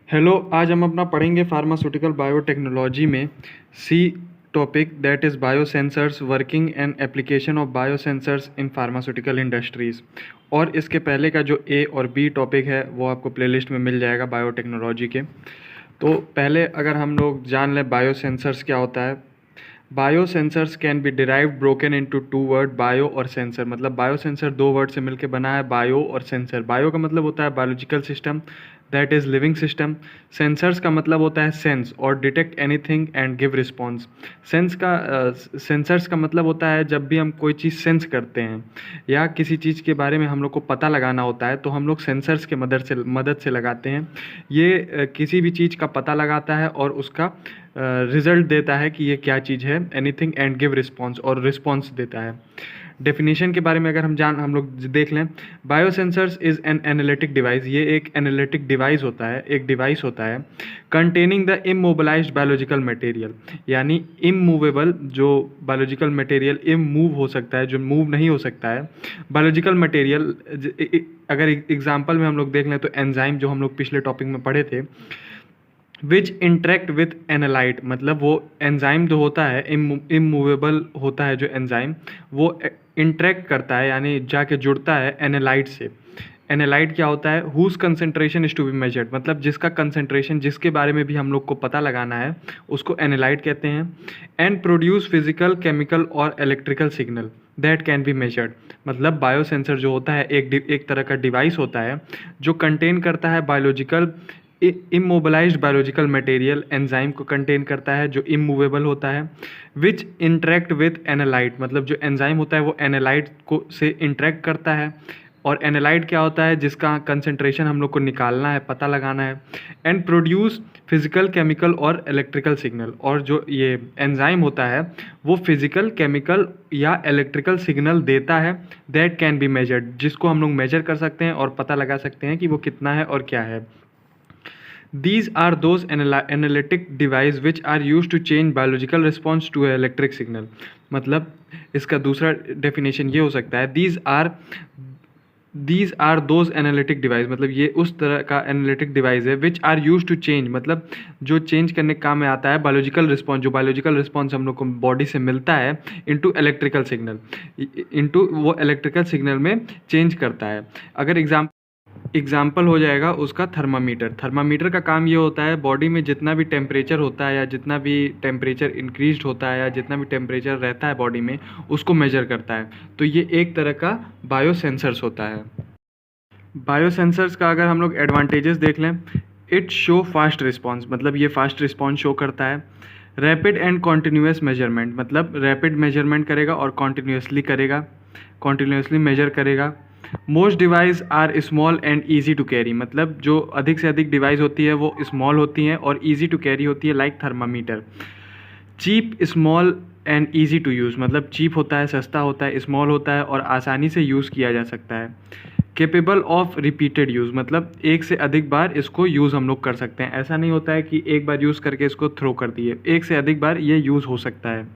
Hello, आज हम अपना पढ़ेंगे फार्मास्यूटिकल बायोटेक्नोलॉजी में सी topic that is biosensors working and application of biosensors in pharmaceutical industries. और इसके पहले का जो ए और बी टॉपिक है वो आपको प्लेलिस्ट में मिल जाएगा बायोटेक्नोलॉजी के। तो पहले अगर हम लोग जान लें बायोसेंसर्स क्या होता है। Biosensors can be derived broken into two word, bio और सेंसर। मतलब बायोसेंसर दो वर्ड से मिलकर बना है, बायो और सेंसर। बायो का मतलब होता है biological system, that is living system. Sensors का मतलब होता है सेंस और detect anything and give response. Sensors का मतलब होता है जब भी हम कोई चीज़ सेंस करते हैं या किसी चीज़ के बारे में हम लोग को पता लगाना होता है तो हम लोग सेंसर्स के मदद से लगाते हैं। ये किसी भी चीज़ का पता लगाता है और उसका रिजल्ट देता है कि ये क्या चीज़ है, एनीथिंग एंड गिव रिस्पॉन्स, और रिस्पॉन्स देता है। डेफिनेशन के बारे में अगर हम लोग देख लें, biosensors is an analytic device. ये एक एनालिटिक डिवाइस होता है, एक डिवाइस होता है containing the immobilised biological material. यानी इमूवेबल, जो बायोलॉजिकल मटेरियल इमूव हो सकता है, जो मूव नहीं हो सकता है बायोलॉजिकल मटेरियल। अगर एग्जांपल में हम लोग देख लें तो एंजाइम, जो हम लोग पिछले टॉपिक में पढ़े थे, विच इंटरेक्ट विथ एनालाइट। मतलब वो एंजाइम जो होता है इमूवेबल होता है, जो एंजाइम वो इंटरेक्ट करता है यानी जाके जुड़ता है एनालाइट से। एनालाइट क्या होता है? Whose concentration is to be measured. मतलब जिसका कंसनट्रेशन, जिसके बारे में भी हम लोग को पता लगाना है, उसको एनालाइट कहते हैं। एंड प्रोड्यूस फिजिकल, केमिकल और electrical signal that can be measured. मतलब बायोसेंसर जो होता है एक तरह का डिवाइस होता है जो कंटेन करता है biological immobilised biological material, enzyme को कंटेन करता है जो इमूवेबल होता है। Which interact with analyte. मतलब जो एंजाइम होता है वो एनालाइट को से इंटरेक्ट करता है। और एनालाइट क्या होता है? जिसका कंसंट्रेशन हम लोग को निकालना है, पता लगाना है। एंड प्रोड्यूस फिजिकल, केमिकल और इलेक्ट्रिकल सिग्नल। और जो ये एंजाइम होता है वो फिजिकल, केमिकल या इलेक्ट्रिकल सिग्नल देता है, दैट कैन बी मेजर्ड, जिसको हम लोग मेजर कर सकते हैं और पता लगा सकते हैं कि वो कितना है और क्या है। These are those analytic device which are used to change biological response to an electric signal। मतलब इसका दूसरा डेफिनेशन ये हो सकता है, these are those analytic device। मतलब ये उस तरह का एनालिटिक डिवाइस है which are used to change, मतलब जो चेंज करने के काम में आता है बायोलॉजिकल रिस्पॉन्स, जो बायोलॉजिकल रिस्पॉन्स हम लोग को बॉडी से मिलता है इनटू इलेक्ट्रिकल सिग्नल, इनटू वो इलेक्ट्रिकल सिग्नल में चेंज करता है। अगर एग्जाम्पल हो जाएगा उसका थर्मामीटर। थर्मामीटर का काम ये होता है बॉडी में जितना भी टेम्परेचर होता है या जितना भी टेम्परेचर इंक्रीज होता है या जितना भी टेम्परेचर रहता है बॉडी में, उसको मेजर करता है। तो ये एक तरह का बायोसेंसर्स होता है। बायोसेंसर्स का अगर हम लोग एडवांटेजेस देख लें, इट शो फास्ट रिस्पॉन्स। मतलब ये फास्ट रिस्पॉन्स शो करता है। Rapid and continuous measurement. मतलब रैपिड मेजरमेंट करेगा और कॉन्टिन्यूसली मेजर करेगा। Most device are small and easy to carry. मतलब जो अधिक से अधिक डिवाइस होती है वो स्मॉल होती हैं और ईजी टू कैरी होती है, like thermometer. Cheap, small and easy to use. मतलब चीप होता है, सस्ता होता है, स्मॉल होता है और आसानी से यूज़ किया जा सकता है। Capable of repeated use. मतलब एक से अधिक बार इसको यूज़ हम लोग कर सकते हैं। ऐसा नहीं होता है कि एक बार यूज़ करके इसको थ्रो कर दिए, एक से अधिक बार ये यूज़ हो सकता है।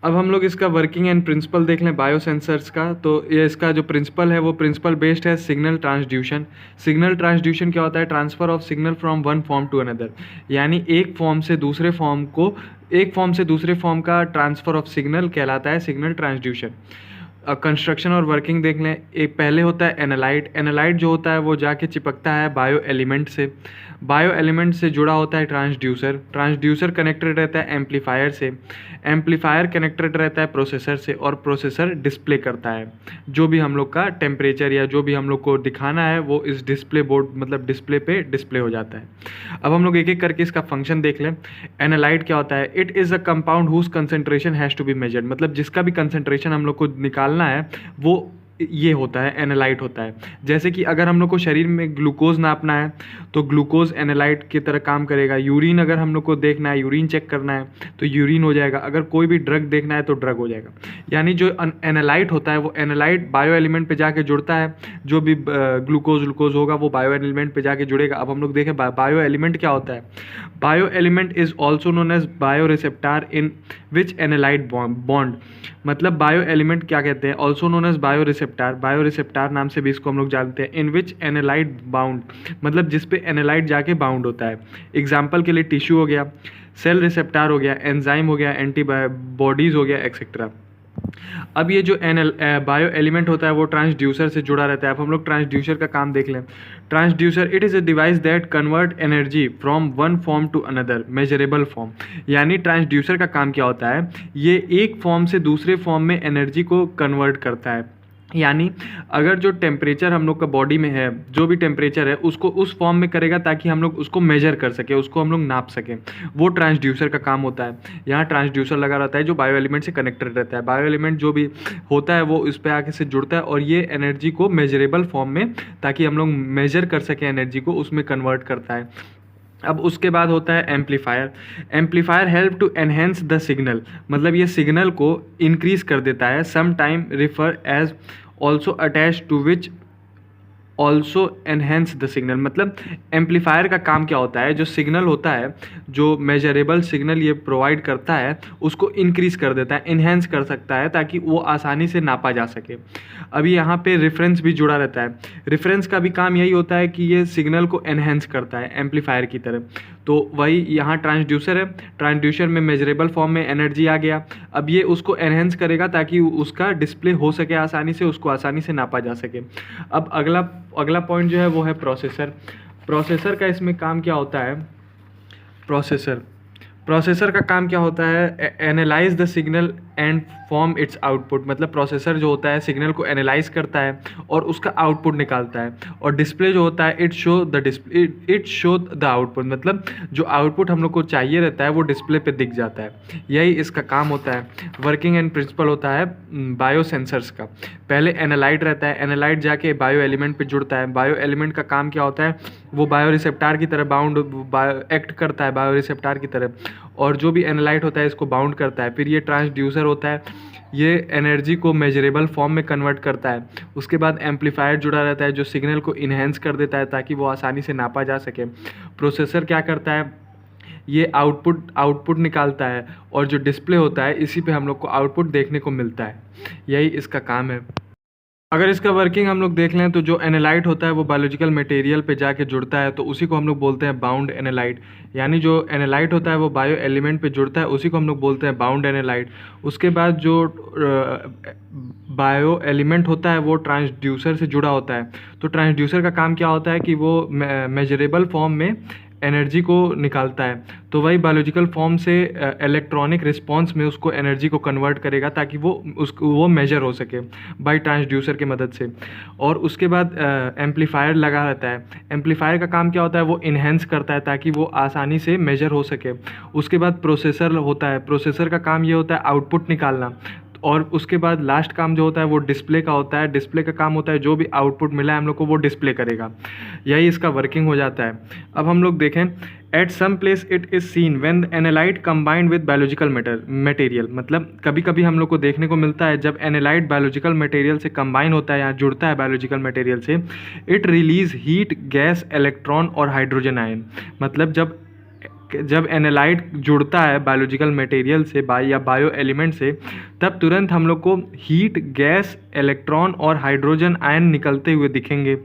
अब हम लोग इसका वर्किंग एंड प्रिंसिपल देख लें बायोसेंसर्स का। तो ये इसका जो प्रिंसिपल है वो प्रिंसिपल बेस्ड है सिग्नल ट्रांसड्यूशन। सिग्नल ट्रांसड्यूशन क्या होता है? Transfer of signal from one form to another. यानी एक फॉर्म से दूसरे फॉर्म का ट्रांसफ़र ऑफ सिग्नल कहलाता है सिग्नल ट्रांसड्यूशन। कंस्ट्रक्शन और वर्किंग देख लें। एक पहले होता है एनालाइट। एनालाइट जो होता है वो जाके चिपकता है बायो एलिमेंट से। बायो एलिमेंट से जुड़ा होता है ट्रांसड्यूसर कनेक्टेड रहता है एम्पलीफायर से। एम्पलीफायर कनेक्टेड रहता है प्रोसेसर से और प्रोसेसर डिस्प्ले करता है जो भी हम लोग का टेम्परेचर या जो भी हम लोग को दिखाना है वो इस डिस्प्ले बोर्ड, मतलब डिस्प्ले पे डिस्प्ले हो जाता है। अब हम लोग एक एक करके इसका फंक्शन देख लें। एनालाइट क्या होता है? It is a compound whose concentration has to be measured. मतलब जिसका भी कंसंट्रेशन हम लोग को निकालना है वो ये होता है, एनालाइट होता है। जैसे कि अगर हम लोग को शरीर में ग्लूकोज नापना है तो ग्लूकोज एनालाइट की तरह काम करेगा। यूरिन अगर हम लोग को देखना है, यूरिन चेक करना है तो यूरिन हो जाएगा। अगर कोई भी ड्रग देखना है तो ड्रग हो जाएगा। यानी जो एनालाइट होता है वो एनालाइट बायो एलिमेंट पे जाके जुड़ता है। जो भी ग्लूकोज होगा वो बायो एलिमेंट पे जाके जुड़ेगा। अब हम लोग देखें बायो एलिमेंट क्या होता है। Bio element is also known as bio receptor in which analyte bond. मतलब बायो एलिमेंट क्या कहते हैं? Also known as bio receptor bio receptor नाम से भी इसको हम लोग जानते हैं, इन विच एनालाइट बाउंड, मतलब जिस पे एनालाइट जाके बाउंड होता है। एग्जाम्पल के लिए टिश्यू हो गया, सेल रिसेप्टार हो गया, एंजाइम हो गया, एंटीबॉडीज़ हो गया, एक्सेट्रा। अब ये जो बायो एलिमेंट होता है वो ट्रांसड्यूसर से जुड़ा रहता है। अब हम लोग ट्रांसड्यूसर का काम देख लें। Transducer it is a device that convert energy from one form to another measurable form. यानी ट्रांसड्यूसर का काम क्या होता है, ये एक फॉर्म से दूसरे फॉर्म में एनर्जी को कन्वर्ट करता है। यानी अगर जो टेम्परेचर हम लोग का बॉडी में है, जो भी टेम्परेचर है उसको उस फॉर्म में करेगा ताकि हम लोग उसको मेजर कर सके, उसको हम लोग नाप सकें, वो ट्रांसड्यूसर का काम होता है। यहाँ ट्रांसड्यूसर लगा रहता है जो बायो एलिमेंट से कनेक्टेड रहता है। बायो एलिमेंट जो भी होता है वो इस पर आके से जुड़ता है और ये एनर्जी को मेजरेबल फॉर्म में, ताकि हम लोग मेजर कर सकें एनर्जी को, उसमें कन्वर्ट करता है। अब उसके बाद होता है amplifier. Amplifier help to enhance the signal, मतलब ये सिग्नल को इंक्रीज कर देता है। Some time refer as also attach to which also enhance the signal. मतलब एम्पलीफायर का काम क्या होता है, जो सिग्नल होता है, जो मेजरेबल सिग्नल ये प्रोवाइड करता है, उसको इंक्रीज कर देता है, इन्हेंस कर सकता है ताकि वो आसानी से नापा जा सके। अभी यहाँ पे रेफरेंस भी जुड़ा रहता है। रेफरेंस का भी काम यही होता है कि ये सिग्नल को एनहेंस करता है एम्पलीफायर की तरह। तो वही यहाँ ट्रांसड्यूसर है, ट्रांसड्यूसर में मेजरेबल फॉर्म में एनर्जी आ गया। अब ये उसको एनहेंस करेगा ताकि उसका डिस्प्ले हो सके आसानी से, उसको आसानी से नापा जा सके। अब अगला पॉइंट जो है वो है प्रोसेसर। प्रोसेसर का इसमें काम क्या होता है, प्रोसेसर का काम क्या होता है, analyse the signal and form it's output. मतलब प्रोसेसर जो होता है सिग्नल को एनालाइज करता है और उसका आउटपुट निकालता है। और डिस्प्ले जो होता है इट शो द आउटपुट, मतलब जो आउटपुट हम लोग को चाहिए रहता है वो डिस्प्ले पे दिख जाता है। यही इसका काम होता है। वर्किंग एंड प्रिंसिपल होता है बायो सेंसर्स का। पहले एनालाइट रहता है, एनालाइट जाके बायो एलिमेंट पे जुड़ता है। बायो एलिमेंट का काम क्या होता है, वो बायो रिसेप्टार की तरह एक्ट करता है, बायो रिसेप्टार की तरह, और जो भी एनालाइट होता है इसको बाउंड करता है। फिर ये ट्रांसड्यूसर होता है, ये एनर्जी को मेजरेबल फॉर्म में कन्वर्ट करता है। उसके बाद एम्पलीफायर जुड़ा रहता है जो सिग्नल को इन्हेंस कर देता है ताकि वो आसानी से नापा जा सके। प्रोसेसर क्या करता है, ये आउटपुट निकालता है, और जो डिस्प्ले होता है इसी पे हम लोग को आउटपुट देखने को मिलता है। यही इसका काम है। अगर इसका वर्किंग हम लोग देख लें तो जो एनालाइट होता है वो बायोलॉजिकल मटेरियल पे जाके जुड़ता है, तो उसी को हम लोग बोलते हैं बाउंड एनालाइट। यानी जो एनालाइट होता है वो बायो एलिमेंट पे जुड़ता है, उसी को हम लोग बोलते हैं बाउंड एनालाइट। उसके बाद जो बायो एलिमेंट होता है वो ट्रांसड्यूसर से जुड़ा होता है। तो ट्रांसड्यूसर का काम क्या होता है कि वो मेजरेबल फॉर्म में एनर्जी को निकालता है। तो वही बायोलॉजिकल फॉर्म से इलेक्ट्रॉनिक रिस्पॉन्स में उसको एनर्जी को कन्वर्ट करेगा ताकि वो मेजर हो सके बाय ट्रांसड्यूसर की मदद से। और उसके बाद एम्पलीफायर लगा रहता है। एम्पलीफायर का काम क्या होता है, वो इन्हेंस करता है ताकि वो आसानी से मेजर हो सके। उसके बाद प्रोसेसर होता है। प्रोसेसर का काम ये होता है आउटपुट निकालना। और उसके बाद लास्ट काम जो होता है वो डिस्प्ले का होता है। डिस्प्ले का काम होता है जो भी आउटपुट मिला है हम लोग को वो डिस्प्ले करेगा। यही इसका वर्किंग हो जाता है। अब हम लोग देखें, at some place it is seen when the analyte combined with biological material. मतलब कभी कभी हम लोग को देखने को मिलता है जब एनालाइट बायोलॉजिकल मटेरियल से कंबाइन होता है या जुड़ता है बायोलॉजिकल मटेरियल से, it release heat, gas, electron और हाइड्रोजन आयन। मतलब जब एनालाइट जुड़ता है बायोलॉजिकल मटेरियल से या बायो एलिमेंट से, तब तुरंत हम लोग को हीट, गैस, इलेक्ट्रॉन और हाइड्रोजन आयन निकलते हुए दिखेंगे।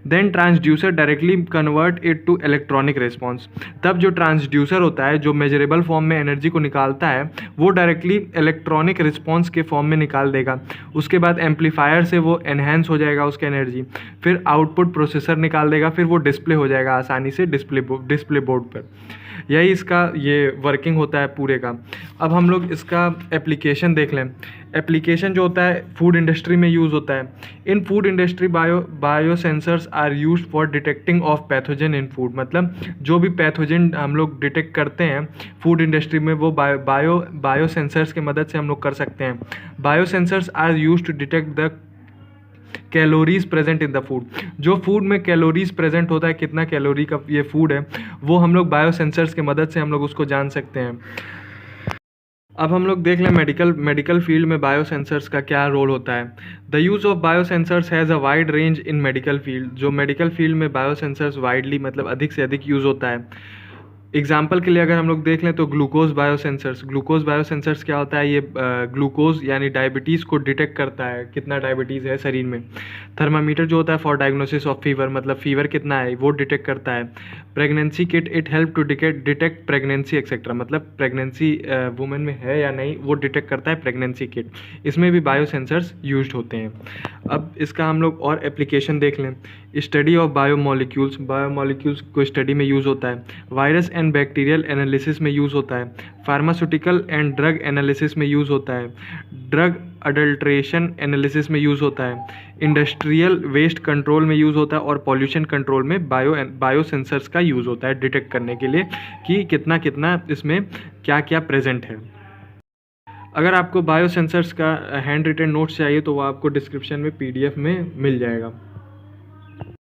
Then transducer directly convert it to electronic response. तब जो ट्रांसड्यूसर होता है जो मेजरेबल फॉर्म में एनर्जी को निकालता है वो डायरेक्टली इलेक्ट्रॉनिक रिस्पॉन्स के फॉर्म में निकाल देगा। उसके बाद एम्पलीफायर से वो एनहेंस हो जाएगा उसकी एनर्जी, फिर आउटपुट प्रोसेसर निकाल देगा, फिर वो डिस्प्ले हो जाएगा आसानी से डिस्प्ले बोर्ड पर। यही इसका ये वर्किंग होता है पूरे का। अब हम लोग इसका एप्लीकेशन देख लें। एप्लीकेशन जो होता है फूड इंडस्ट्री में यूज़ होता है। In food industry bio sensors are used for detecting of pathogen in food. मतलब जो भी पैथोजन हम लोग डिटेक्ट करते हैं फूड इंडस्ट्री में वो बायो सेंसर्स की मदद से हम लोग कर सकते हैं। Bio sensors are used to detect the calories present in the food. जो फूड में कैलोरीज प्रेजेंट होता है, कितना कैलोरी का ये फूड है, वो हम लोग बायो सेंसर्स की मदद से हम लोग उसको जान सकते हैं। अब हम लोग देख लें मेडिकल फील्ड में बायो सेंसर्स का क्या रोल होता है। The use of bio sensors has a wide range in medical field. जो मेडिकल फील्ड में बायो सेंसर्स वाइडली मतलब अधिक से अधिक यूज़ होता है। एग्जाम्पल के लिए अगर हम लोग देख लें तो ग्लूकोज बायोसेंसर्स क्या होता है, ये ग्लूकोज यानी डायबिटीज़ को डिटेक्ट करता है, कितना डायबिटीज़ है शरीर में। थर्मामीटर जो होता है फॉर डायग्नोसिस ऑफ फीवर, मतलब फीवर कितना है वो डिटेक्ट करता है। Pregnancy kit, it help to detect pregnancy etcetera, मतलब प्रेगनेंसी वुमेन में है या नहीं वो डिटेक्ट करता है प्रेगनेंसी किट। इसमें भी बायोसेंसर्स यूज्ड होते हैं। अब इसका हम लोग और एप्लीकेशन देख लें। स्टडी ऑफ बायोमोलिक्यूल्स को स्टडी में यूज़ होता है। वायरस एंड बैक्टीरियल एनालिसिस में यूज़ होता है। फार्मास्यूटिकल एंड ड्रग एनालिसिस में यूज़ होता है। ड्रग अडल्ट्रेशन एनालिसिस में यूज़ होता है। इंडस्ट्रियल वेस्ट कंट्रोल में यूज़ होता है। और पॉल्यूशन कंट्रोल में बायोसेंसर्स का यूज़ होता है डिटेक्ट करने के लिए कि कितना कितना इसमें क्या क्या प्रेजेंट है। अगर आपको बायोसेंसर्स का हैंड रिटन नोट्स चाहिए तो वो आपको डिस्क्रिप्शन में PDF में मिल जाएगा।